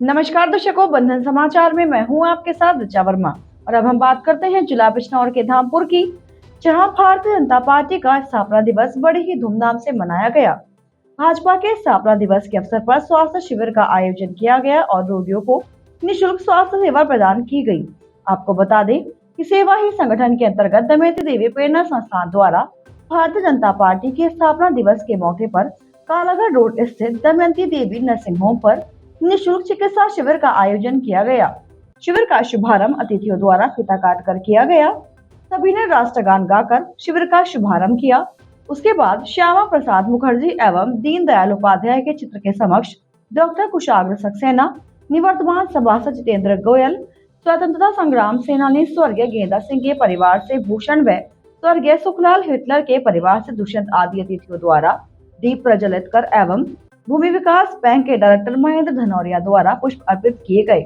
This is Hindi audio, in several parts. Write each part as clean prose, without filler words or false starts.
नमस्कार दर्शकों, बंधन समाचार में मैं हूं आपके साथ ऋचा वर्मा। और अब हम बात करते हैं जिला बिजनौर के धामपुर की, जहां भारतीय जनता पार्टी का स्थापना दिवस बड़े ही धूमधाम से मनाया गया। भाजपा के स्थापना दिवस के अवसर पर स्वास्थ्य शिविर का आयोजन किया गया और रोगियों को निःशुल्क स्वास्थ्य सेवा प्रदान की गई। आपको बता दें कि सेवा ही संगठन के अंतर्गत दमयंती देवी प्रेरणा संस्थान द्वारा भारतीय जनता पार्टी के स्थापना दिवस के मौके पर कालागढ़ रोड स्थित दमयंती देवी नर्सिंग होम पर निःशुल्क चिकित्सा शिविर का आयोजन किया गया। शिविर का शुभारंभ अतिथियों द्वारा फीता काट कर किया गया। सभी ने राष्ट्रगान गाकर शिविर का शुभारंभ किया। उसके बाद श्यामा प्रसाद मुखर्जी एवं दीनदयाल उपाध्याय के चित्र के समक्ष डॉक्टर कुशाग्र सक्सेना, निवर्तमान सभासद जितेंद्र गोयल, स्वतंत्रता संग्राम सेनानी स्वर्गीय गेंदा सिंह के परिवार से भूषण व स्वर्गीय सुखलाल हिटलर के परिवार से दुष्यंत आदि अतिथियों द्वारा दीप प्रज्वलित कर एवं भूमि विकास बैंक के डायरेक्टर महेंद्र धनौरिया द्वारा पुष्प अर्पित किए गए।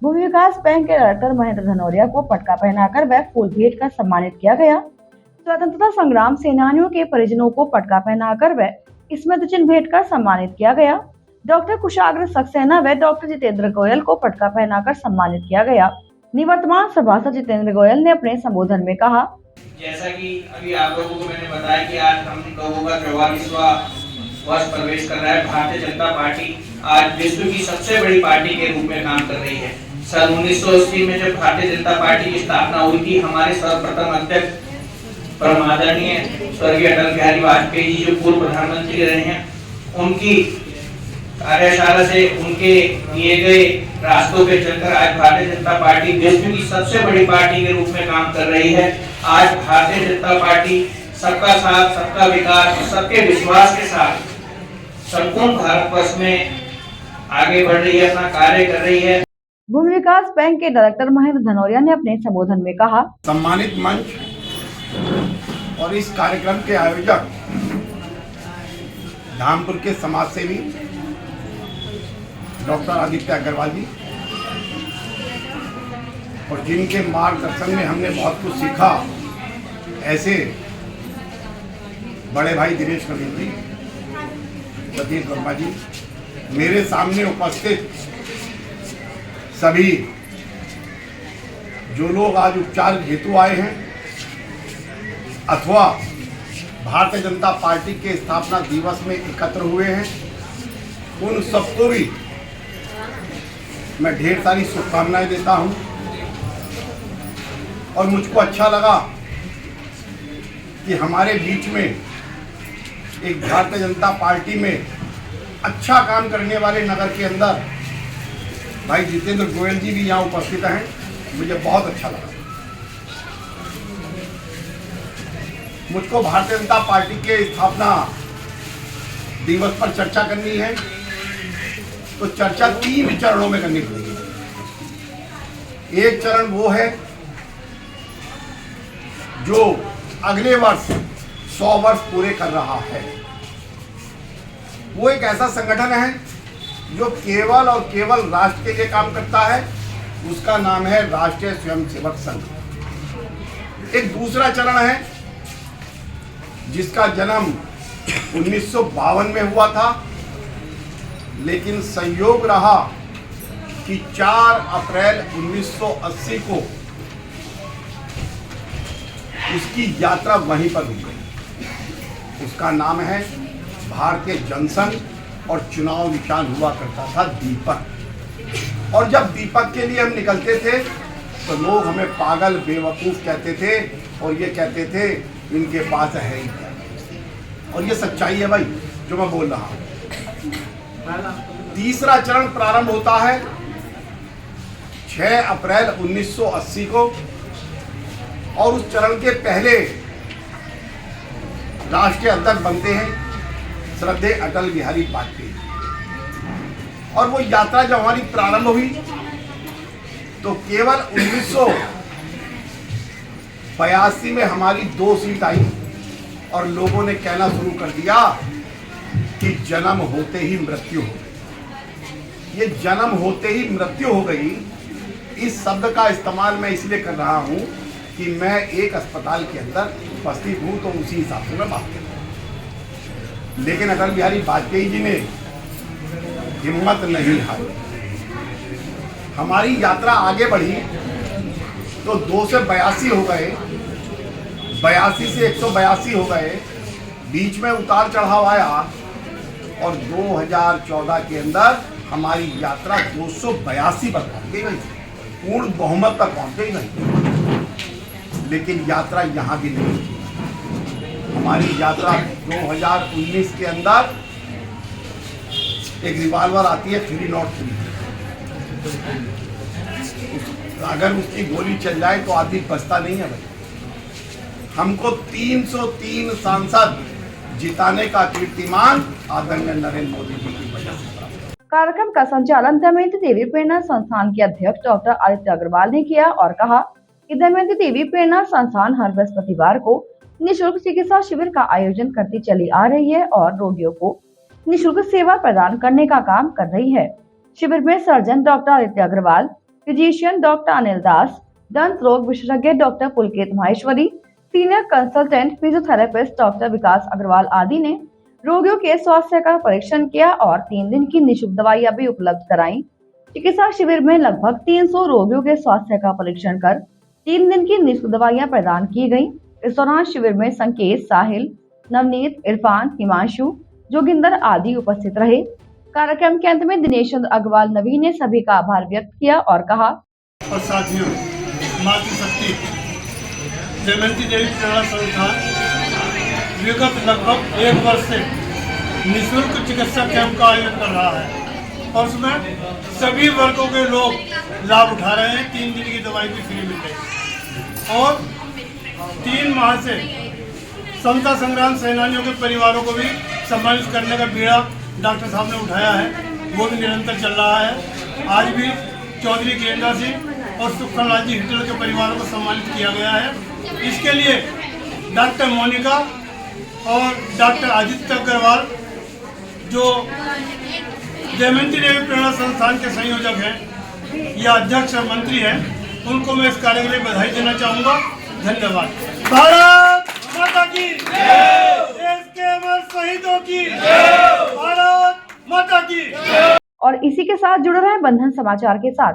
भूमि विकास बैंक के डायरेक्टर महेंद्र धनौरिया को पटका पहनाकर व फूल भेंट कर सम्मानित किया गया। स्वतंत्रता संग्राम सेनानियों के परिजनों को पटका पहनाकर व स्मृति चिन्ह भेंट कर सम्मानित किया गया। डॉक्टर कुशाग्र सक्सेना व डॉक्टर जितेंद्र गोयल को पटका पहनाकर सम्मानित किया गया। निवर्तमान सभासद जितेंद्र गोयल ने अपने संबोधन में कहा, जैसा कि अभी आप लोगों को मैंने बताया कि आज हम लोगों का 44वां वर्ष प्रवेश कर रहा है। भारतीय जनता पार्टी आज विश्व की सबसे बड़ी पार्टी के रूप में काम कर रही है। सन 1980 में जब भारतीय जनता पार्टी की स्थापना हुई थी, हमारे सर्वप्रथम अध्यक्ष परम आदरणीय स्वर्गीय अटल बिहारी वाजपेयी जी जो पूर्व प्रधानमंत्री रहे हैं, उनकी कार्यशाला से उनके दिए गए रास्तों पे चलकर आज भारतीय जनता पार्टी विश्व की सबसे बड़ी पार्टी के रूप में काम कर रही है। आज भारतीय जनता पार्टी सबका साथ, सबका विकास और सबके विश्वास के साथ संपूर्ण भारतवर्ष में आगे बढ़ रही है, अपना कार्य कर रही है। भूमि विकास बैंक के डायरेक्टर महेंद्र धनौरिया ने अपने संबोधन में कहा, सम्मानित मंच और इस कार्यक्रम के आयोजक धामपुर के समाज सेवी डॉक्टर आदित्य अग्रवाल जी, और जिनके मार्गदर्शन में हमने बहुत कुछ सीखा, ऐसे बड़े भाई दिनेश कबीर जी, सतीश वर्मा जी, मेरे सामने उपस्थित सभी जो लोग आज उपचार हेतु आए हैं अथवा भारतीय जनता पार्टी के स्थापना दिवस में एकत्र हुए हैं, उन सबको भी मैं ढेर सारी शुभकामनाएं देता हूं। और मुझको अच्छा लगा कि हमारे बीच में एक भारतीय जनता पार्टी में अच्छा काम करने वाले नगर के अंदर भाई जितेंद्र गोयल जी भी यहाँ उपस्थित हैं। मुझे बहुत अच्छा लगा। मुझको भारतीय जनता पार्टी के स्थापना दिवस पर चर्चा करनी है, तो चर्चा 3 चरणों में करनी पड़ेगी। एक चरण वो है जो अगले वर्ष 100 वर्ष पूरे कर रहा है। वो एक ऐसा संगठन है जो केवल और केवल राष्ट्र के लिए काम करता है, उसका नाम है राष्ट्रीय स्वयंसेवक संघ। एक दूसरा चरण है जिसका जन्म 1952 में हुआ था, लेकिन संयोग रहा कि 4 अप्रैल 1980 को उसकी यात्रा वहीं पर रुक गई। उसका नाम है भारतीय जनसंघ और चुनाव निशान हुआ करता था दीपक। और जब दीपक के लिए हम निकलते थे तो लोग हमें पागल बेवकूफ़ कहते थे और ये कहते थे इनके पास है ही क्या। और ये सच्चाई है भाई जो मैं बोल रहा हूँ। तीसरा चरण प्रारंभ होता है 6 अप्रैल 1980 को, और उस चरण के पहले राष्ट्रीय अध्यक्ष बनते हैं श्रद्धेय अटल बिहारी वाजपेयी। और वो यात्रा जब हमारी प्रारंभ हुई तो केवल 1982 में हमारी 2 सीट आई और लोगों ने कहना शुरू कर दिया कि जन्म होते ही मृत्यु हो गई। ये जन्म होते ही मृत्यु हो गई, इस शब्द का इस्तेमाल मैं इसलिए कर रहा हूं कि मैं एक अस्पताल के अंदर उपस्थित हूं, तो उसी हिसाब से मैं बात कर रहा हूं। लेकिन अटल बिहारी वाजपेयी जी ने हिम्मत नहीं हारी हमारी यात्रा आगे बढ़ी तो 2 से 82 हो गए, 82 से 182 हो गए, बीच में उतार चढ़ाव आया और 2014 के अंदर हमारी यात्रा 282 पर पहुंच गई, पूर्ण बहुमत तक पहुंच गई नहीं। लेकिन यात्रा यहाँ भी नहीं थी। हमारी यात्रा 2019 के अंदर एक रिवाल्वर आती है 303, अगर उसकी गोली चल जाए तो आदमी बचता नहीं है भाई। हमको 303 सांसद जिताने का कीर्तिमान आदरणीय नरेंद्र मोदी जी की वजह से प्राप्त हुआ। कार्यक्रम का संचालन दमयंती देवी प्रेरणा संस्थान के अध्यक्ष डॉक्टर आदित्य अग्रवाल ने किया और कहा कि दमयंती देवी प्रेरणा संस्थान हर बृहस्पतिवार को निःशुल्क चिकित्सा शिविर का आयोजन करती चली आ रही है और रोगियों को निःशुल्क सेवा प्रदान करने का काम कर रही है। शिविर में surgeon doctor Aditya Agarwal, physician doctor Anil Das, दंत रोग विशेषज्ञ doctor Pulkit Maheshwari, senior consultant physiotherapist doctor Vikas Agarwal आदि ने रोगियों के स्वास्थ्य का परीक्षण किया और 3 दिन की निःशुल्क दवाइयां भी उपलब्ध कराई। चिकित्सा शिविर में लगभग 300 रोगियों के स्वास्थ्य का परीक्षण कर 3 दिन की निःशुल्क दवाइयां प्रदान की गयी। इस दौरान शिविर में संकेत, साहिल, नवनीत, इरफान, हिमांशु, जोगिंदर आदि उपस्थित रहे। कार्यक्रम के अंत में दिनेश चंद्र अग्रवाल नवीन ने सभी का आभार व्यक्त किया और कहा, और साथियों, मातृशक्ति दमयंती देवी प्रेरणा संस्थान विगत लगभग 1 वर्ष से निःशुल्क चिकित्सा कैंप का आयोजन कर रहा है और उसमें सभी वर्गों के लोग लाभ उठा रहे हैं। 3 दिन की दवाई भी फ्री मिल रही और 3 माह से स्वतंत्रता संग्राम सेनानियों के परिवारों को भी सम्मानित करने का बीड़ा डॉक्टर साहब ने उठाया है, वो भी निरंतर चल रहा है। आज भी चौधरी गेंदा सिंह और सुखलाल जी हिटलर के परिवारों को सम्मानित किया गया है। इसके लिए डॉक्टर मोनिका और डॉक्टर आदित्य अग्रवाल जो दमयंती देवी प्रेरणा संस्थान के संयोजक हैं या अध्यक्ष और मंत्री हैं, उनको मैं इस कार्य के लिए बधाई देना चाहूँगा। धन्यवाद। भारत माता की जय, देश के अमर शहीदों की जय, भारत माता की। और इसी के साथ जुड़े रहे बंधन समाचार के साथ।